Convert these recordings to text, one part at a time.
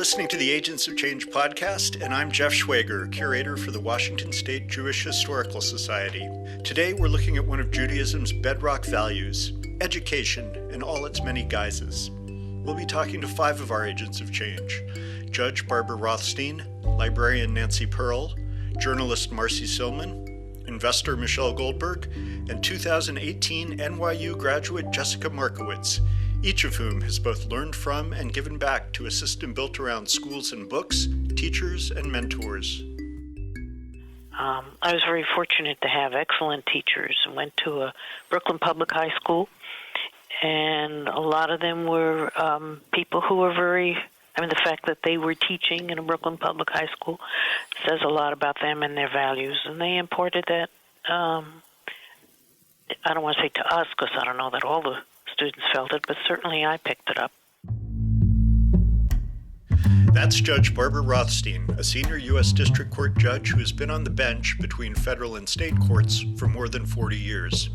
listening to the Agents of Change podcast, and I'm Jeff Schwager, curator for the Washington State Jewish Historical Society. Today we're looking at one of Judaism's bedrock values, education in all its many guises. We'll be talking to 5 of our Agents of Change: Judge Barbra Rothstein, librarian Nancy Pearl, journalist Marcy Silman, investor Michelle Golberg, and 2018 NYU graduate Jessica Markowitz, each of whom has both learned from and given back to a system built around schools and books, teachers, and mentors. I was very fortunate to have excellent teachers. I went to a Brooklyn Public High School, and a lot of them were people who were the fact that they were teaching in a Brooklyn Public High School says a lot about them and their values, and they imported that, I don't want to say to us, because I don't know that all the students felt it, but certainly I picked it up. That's Judge Barbra Rothstein, a senior U.S. District Court judge who has been on the bench between federal and state courts for more than 40 years.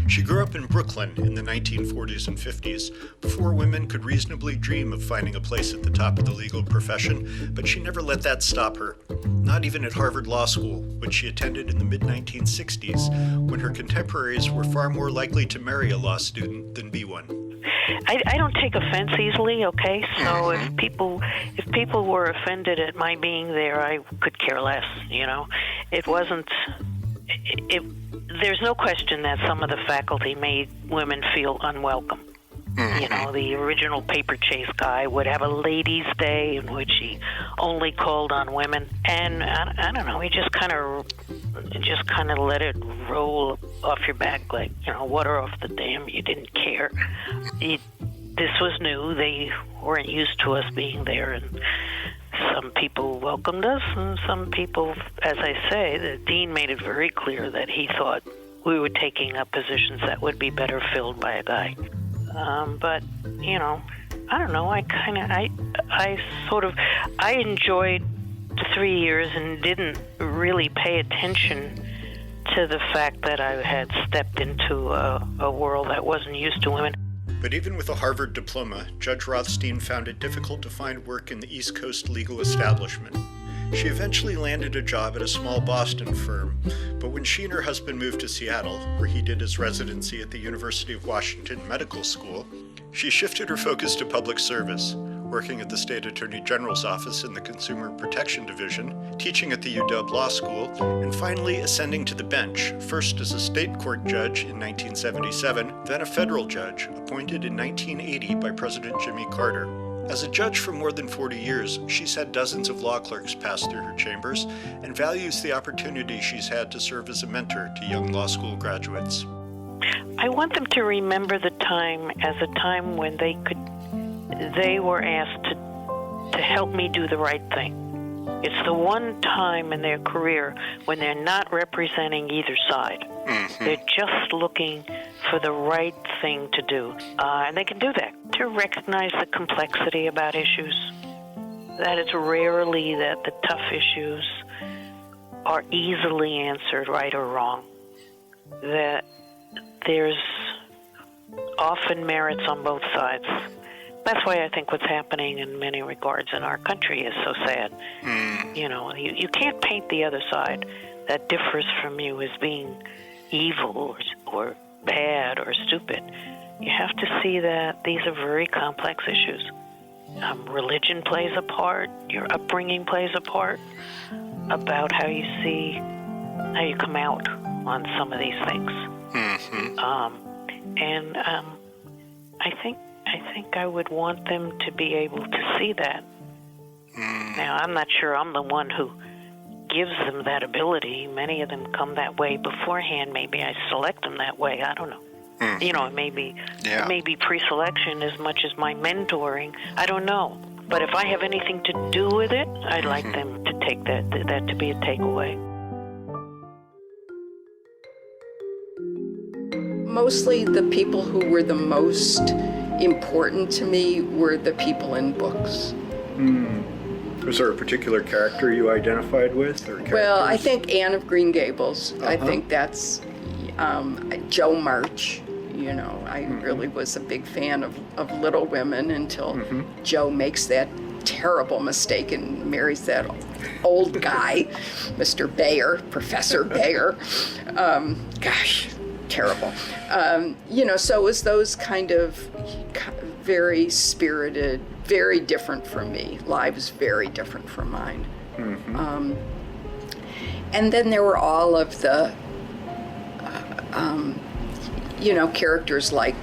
She grew up in Brooklyn in the 1940s and 50s, before women could reasonably dream of finding a place at the top of the legal profession, but she never let that stop her. Not even at Harvard Law School, which she attended in the mid-1960s, when her contemporaries were far more likely to marry a law student than be one. I don't take offense easily, okay? So if people were offended at my being there, I could care less, you know? There's no question that some of the faculty made women feel unwelcome. You know, the original paper chase guy would have a ladies' day in which he only called on women, and I don't know, he just kind of let it roll off your back like, you know, water off the dam. You didn't care. This was new. They weren't used to us being there, and some people welcomed us, and some people, as I say, the dean made it very clear that he thought we were taking up positions that would be better filled by a guy. But, you know, I don't know, I enjoyed the 3 years and didn't really pay attention to the fact that I had stepped into a world that wasn't used to women. But even with a Harvard diploma, Judge Rothstein found it difficult to find work in the East Coast legal establishment. She eventually landed a job at a small Boston firm, but when she and her husband moved to Seattle, where he did his residency at the University of Washington Medical School, she shifted her focus to public service, working at the State Attorney General's office in the Consumer Protection Division, teaching at the UW Law School, and finally ascending to the bench, first as a state court judge in 1977, then a federal judge, appointed in 1980 by President Jimmy Carter. As a judge for more than 40 years, she's had dozens of law clerks pass through her chambers and values the opportunity she's had to serve as a mentor to young law school graduates. I want them to remember the time as a time when they were asked to help me do the right thing. It's the one time in their career when they're not representing either side. They're just looking for the right thing to do. And they can do that. To recognize the complexity about issues, that it's rarely that the tough issues are easily answered right or wrong, that there's often merits on both sides. That's why I think what's happening in many regards in our country is so sad. You know, you can't paint the other side that differs from you as being evil or bad or stupid. You have to see that these are very complex issues. Religion plays a part, your upbringing plays a part about how you come out on some of these things. I think I would want them to be able to see that. Now, I'm not sure I'm the one who gives them that ability. Many of them come that way beforehand. Maybe I select them that way. I don't know. You know, it may be pre-selection as much as my mentoring. I don't know. But if I have anything to do with it, I'd like them to take that to be a takeaway. Mostly the people who were the most important to me were the people in books. Was there a particular character you identified with? Or well, I think Anne of Green Gables. I think that's Joe March. You know, I really was a big fan of Little Women until Joe makes that terrible mistake and marries that old guy, Mr. Bayer, Professor Bayer. Gosh, terrible. So it was those kind of very spirited, very different from me, lives very different from mine. Mm-hmm. And then there were all of the, characters like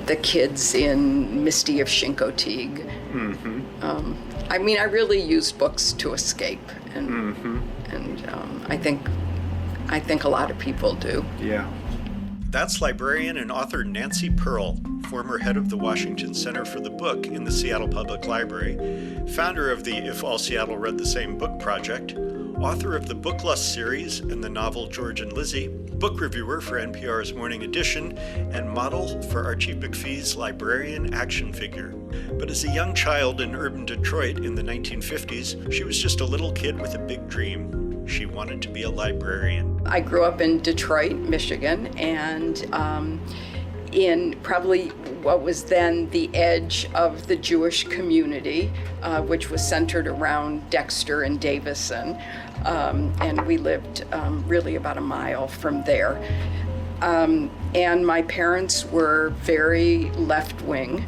the kids in Misty of Chincoteague. Mm-hmm. I really used books to escape, and I think a lot of people do. Yeah. That's librarian and author Nancy Pearl, former head of the Washington Center for the Book in the Seattle Public Library, founder of the If All Seattle Read the Same Book project, author of the Book Lust series and the novel George and Lizzie, book reviewer for NPR's Morning Edition, and model for Archie McPhee's librarian action figure. But as a young child in urban Detroit in the 1950s, she was just a little kid with a big dream. She wanted to be a librarian. I grew up in Detroit, Michigan, and in probably what was then the edge of the Jewish community, which was centered around Dexter and Davison. And we lived really about a mile from there. And my parents were very left-wing,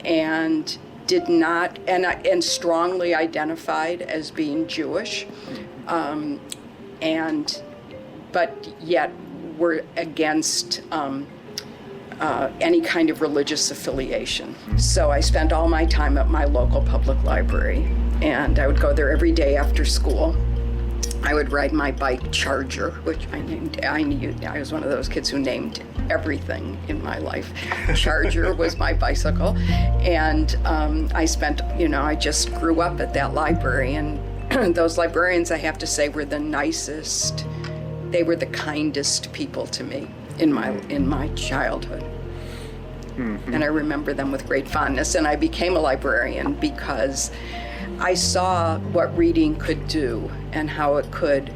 and did not, and strongly identified as being Jewish, but yet were against any kind of religious affiliation. So I spent all my time at my local public library, and I would go there every day after school. I would ride my bike Charger, which I was one of those kids who named everything in my life. Charger was my bicycle. And I just grew up at that library. And those librarians, I have to say, were the nicest. They were the kindest people to me in my childhood. Mm-hmm. And I remember them with great fondness. And I became a librarian because I saw what reading could do and how it could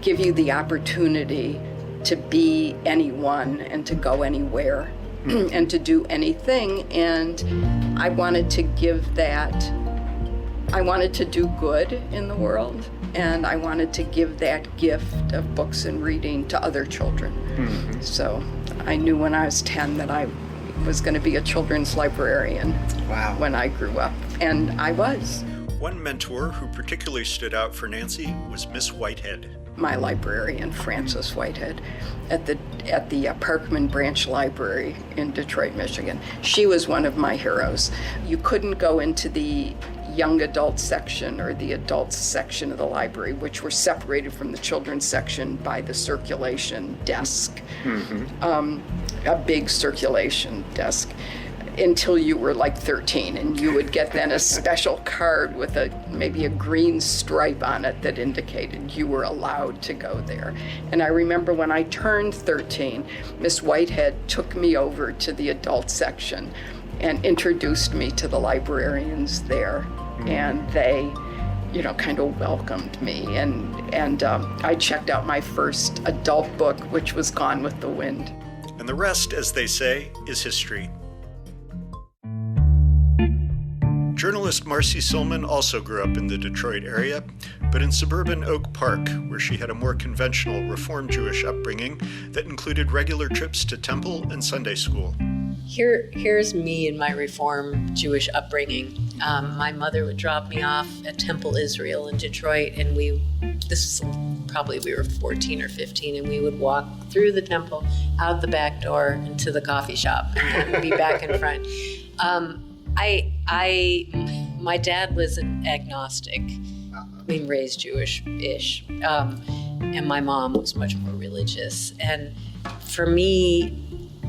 give you the opportunity to be anyone and to go anywhere and to do anything. And I wanted to do good in the world, and I wanted to give that gift of books and reading to other children. Mm-hmm. So I knew when I was 10 that I was going to be a children's librarian. Wow. When I grew up, and I was. One mentor who particularly stood out for Nancy was Miss Whitehead. My librarian, Frances Whitehead, at the Parkman Branch Library in Detroit, Michigan. She was one of my heroes. You couldn't go into the young adult section or the adults section of the library, which were separated from the children's section by the circulation desk, a big circulation desk, until you were like 13, and you would get then a special card with maybe a green stripe on it that indicated you were allowed to go there. And I remember when I turned 13, Miss Whitehead took me over to the adult section and introduced me to the librarians there. And they, kind of welcomed me. And I checked out my first adult book, which was Gone with the Wind. And the rest, as they say, is history. Journalist Marcy Silman also grew up in the Detroit area, but in suburban Oak Park, where she had a more conventional Reform Jewish upbringing that included regular trips to temple and Sunday school. Here's me in my Reform Jewish upbringing. My mother would drop me off at Temple Israel in Detroit, and we were 14 or 15, and we would walk through the temple, out the back door, into the coffee shop, and then be back in front. My dad was an agnostic, raised Jewish-ish, and my mom was much more religious. And for me,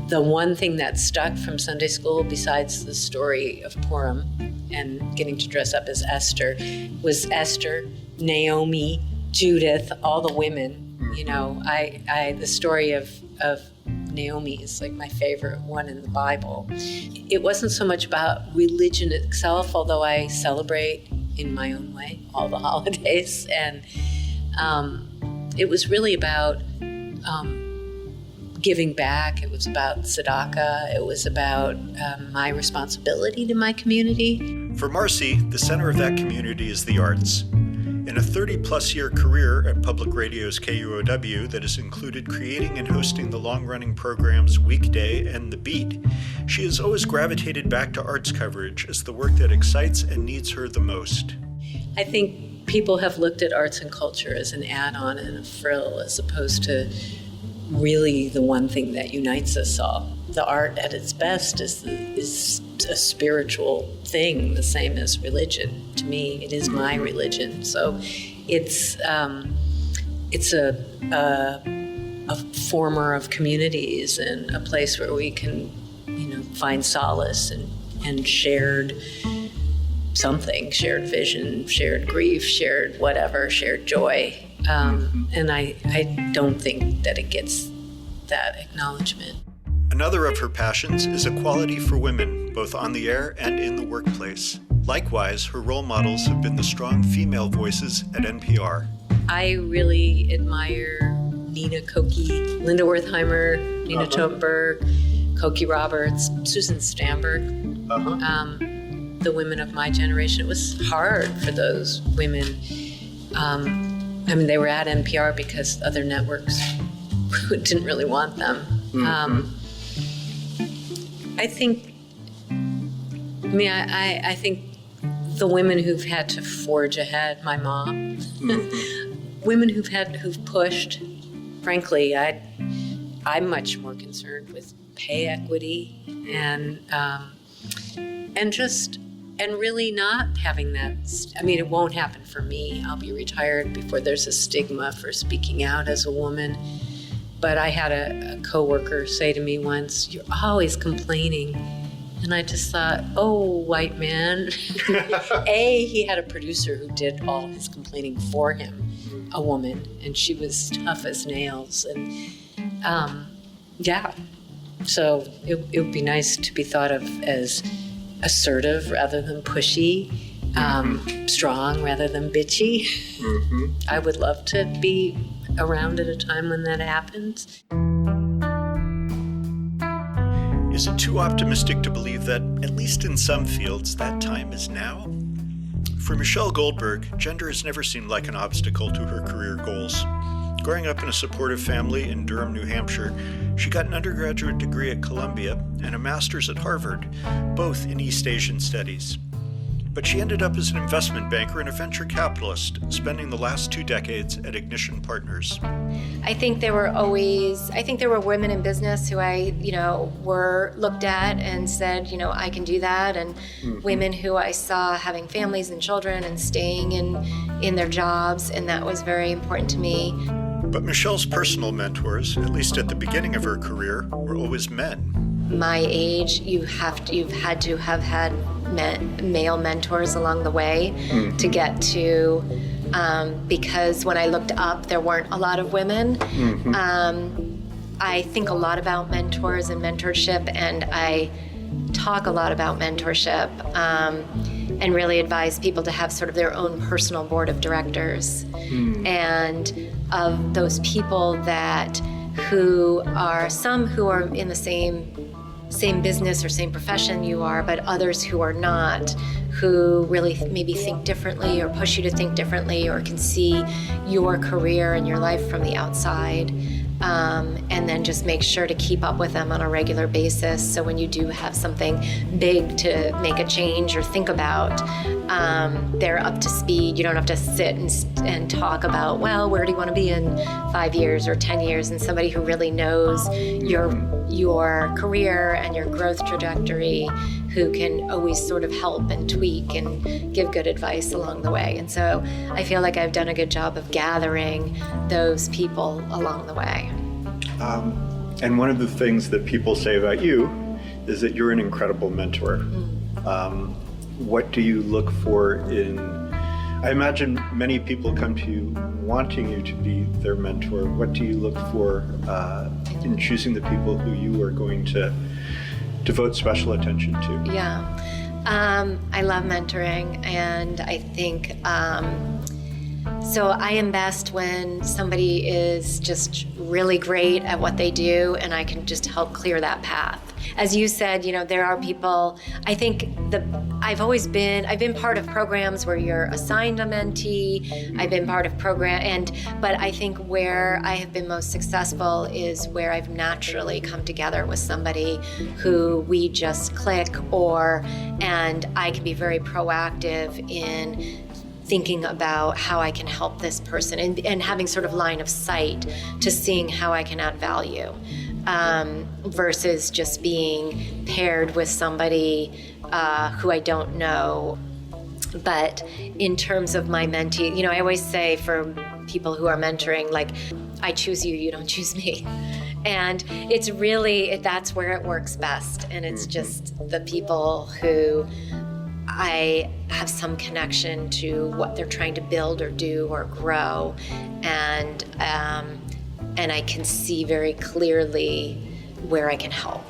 the one thing that stuck from Sunday school, besides the story of Purim and getting to dress up as Esther, was Esther, Naomi, Judith, all the women. The story of Naomi is like my favorite one in the Bible. It wasn't so much about religion itself, although I celebrate in my own way all the holidays. And it was really about giving back. It was about tzedakah. It was about my responsibility to my community. For Marcy, the center of that community is the arts. In a 30-plus year career at Public Radio's KUOW that has included creating and hosting the long-running programs Weekday and The Beat, she has always gravitated back to arts coverage as the work that excites and needs her the most. I think people have looked at arts and culture as an add-on and a frill as opposed to really the one thing that unites us all. The art at its best is a spiritual thing, the same as religion. To me, it is my religion. So it's a former of communities and a place where we can, find solace and shared something, shared vision, shared grief, shared whatever, shared joy. And I don't think that it gets that acknowledgement. Another of her passions is equality for women, both on the air and in the workplace. Likewise, her role models have been the strong female voices at NPR. I really admire Nina Koki, Linda Wertheimer, Nina Totenberg, Koki Roberts, Susan Stamberg, the women of my generation. It was hard for those women. They were at NPR because other networks didn't really want them. I think the women who've had to forge ahead, my mom, women who've pushed, frankly, I'm much more concerned with pay equity and really not having that. It won't happen for me. I'll be retired before there's a stigma for speaking out as a woman. But I had a coworker say to me once, "You're always complaining." And I just thought, oh, white man. He had a producer who did all his complaining for him, a woman, and she was tough as nails. And so it would be nice to be thought of as assertive rather than pushy, strong rather than bitchy. I would love to be around at a time when that happens. Is it too optimistic to believe that, at least in some fields, that time is now? For Michelle Golberg, gender has never seemed like an obstacle to her career goals. Growing up in a supportive family in Durham, New Hampshire, she got an undergraduate degree at Columbia and a master's at Harvard, both in East Asian studies. But she ended up as an investment banker and a venture capitalist, spending the last 2 decades at Ignition Partners. I think there were women in business who were looked at and said, I can do that. And women who I saw having families and children and staying in their jobs. And that was very important to me. But Michelle's personal mentors, at least at the beginning of her career, were always men. My age, you've had to have had male mentors along the way to get to, because when I looked up, there weren't a lot of women. I think a lot about mentors and mentorship, and I talk a lot about mentorship, and really advise people to have sort of their own personal board of directors, and of those people who are in the same business or same profession you are, but others who are not, who really maybe think differently or push you to think differently or can see your career and your life from the outside. And then just make sure to keep up with them on a regular basis. So when you do have something big to make a change or think about, they're up to speed. You don't have to sit and talk about, well, where do you want to be in 5 years or 10 years? And somebody who really knows your career and your growth trajectory, who can always sort of help and tweak and give good advice along the way. And so I feel like I've done a good job of gathering those people along the way. And one of the things that people say about you is that you're an incredible mentor. What do you look for I imagine many people come to you wanting you to be their mentor. What do you look for in choosing the people who you are going to devote special attention to? Yeah, I love mentoring, and I think So I am best when somebody is just really great at what they do and I can just help clear that path. As you said, there are people, I think I've been part of programs where you're assigned a mentee. I've been part of but I think where I have been most successful is where I've naturally come together with somebody who we just click and I can be very proactive in thinking about how I can help this person and having sort of line of sight to seeing how I can add value versus just being paired with somebody who I don't know. But in terms of my mentee, I always say for people who are mentoring, like, I choose you, you don't choose me. And it's really, that's where it works best. And it's just the people who I have some connection to what they're trying to build or do or grow. And I can see very clearly where I can help.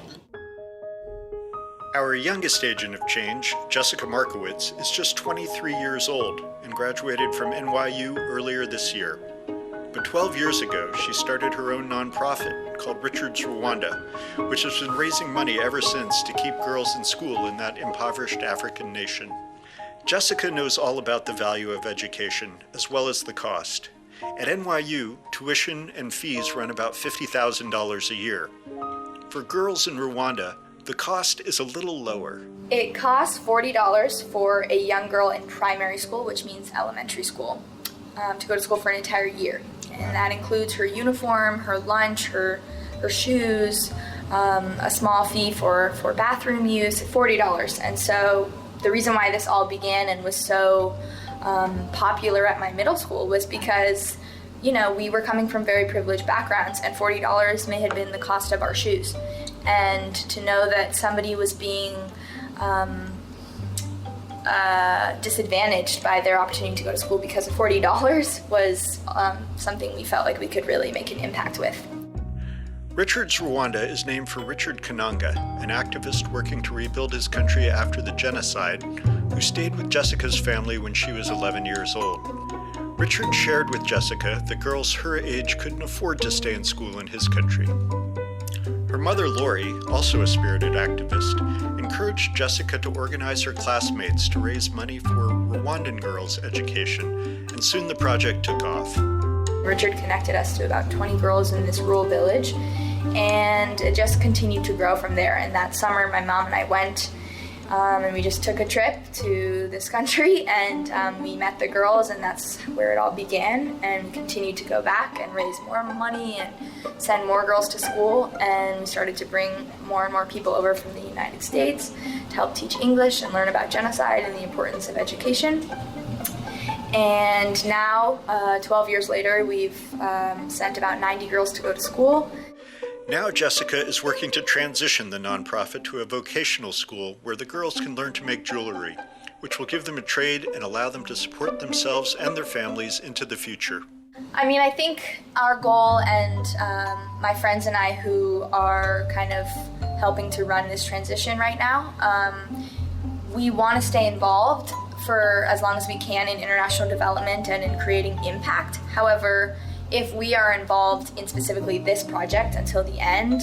Our youngest agent of change, Jessica Markowitz, is just 23 years old and graduated from NYU earlier this year. But 12 years ago, she started her own nonprofit called Richard's Rwanda, which has been raising money ever since to keep girls in school in that impoverished African nation. Jessica knows all about the value of education, as well as the cost. At NYU, tuition and fees run about $50,000 a year. For girls in Rwanda, the cost is a little lower. It costs $40 for a young girl in primary school, which means elementary school, to go to school for an entire year. And that includes her uniform, her lunch, her shoes, a small fee for bathroom use, $40. And so the reason why this all began and was so popular at my middle school was because, we were coming from very privileged backgrounds, and $40 may have been the cost of our shoes. And to know that somebody was being disadvantaged by their opportunity to go to school because of $40 was something we felt like we could really make an impact with. Richard's Rwanda is named for Richard Kananga, an activist working to rebuild his country after the genocide, who stayed with Jessica's family when she was 11 years old. Richard shared with Jessica that girls her age couldn't afford to stay in school in his country. Her mother, Lori, also a spirited activist, encouraged Jessica to organize her classmates to raise money for Rwandan girls' education, and soon the project took off. Richard connected us to about 20 girls in this rural village, and it just continued to grow from there. And that summer, my mom and I went, and we just took a trip to this country, and we met the girls, and that's where it all began. And we continued to go back and raise more money and send more girls to school, and we started to bring more and more people over from the United States to help teach English and learn about genocide and the importance of education. And now, 12 years later, we've sent about 90 girls to go to school. Now Jessica is working to transition the nonprofit to a vocational school where the girls can learn to make jewelry, which will give them a trade and allow them to support themselves and their families into the future. I think our goal, and my friends and I who are kind of helping to run this transition right now, we want to stay involved for as long as we can in international development and in creating impact. However, if we are involved in specifically this project until the end,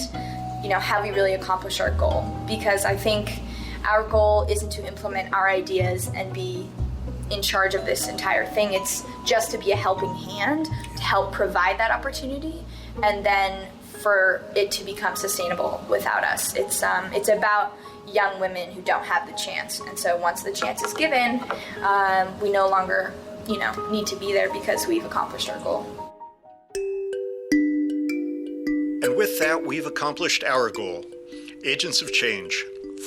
have we really accomplished our goal? Because I think our goal isn't to implement our ideas and be in charge of this entire thing. It's just to be a helping hand to help provide that opportunity, and then for it to become sustainable without us. It's about young women who don't have the chance. And so once the chance is given, we no longer, need to be there because we've accomplished our goal. And with that, we've accomplished our goal. Agents of Change,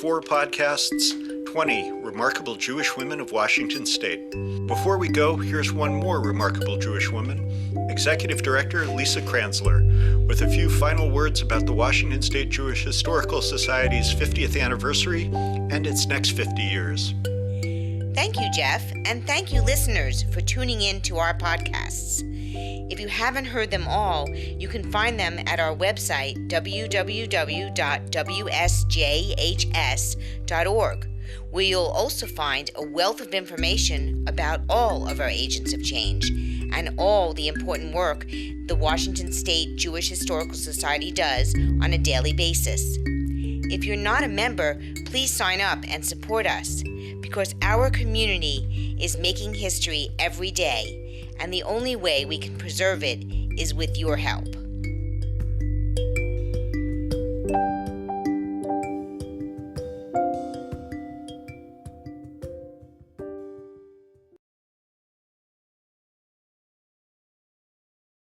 4 podcasts, 20 remarkable Jewish women of Washington State. Before we go, here's one more remarkable Jewish woman, Executive Director Lisa Kranzler, with a few final words about the Washington State Jewish Historical Society's 50th anniversary and its next 50 years. Thank you, Jeff, and thank you, listeners, for tuning in to our podcasts. If you haven't heard them all, you can find them at our website, www.wsjhs.org, where you'll also find a wealth of information about all of our Agents of Change and all the important work the Washington State Jewish Historical Society does on a daily basis. If you're not a member, please sign up and support us, because our community is making history every day, and the only way we can preserve it is with your help.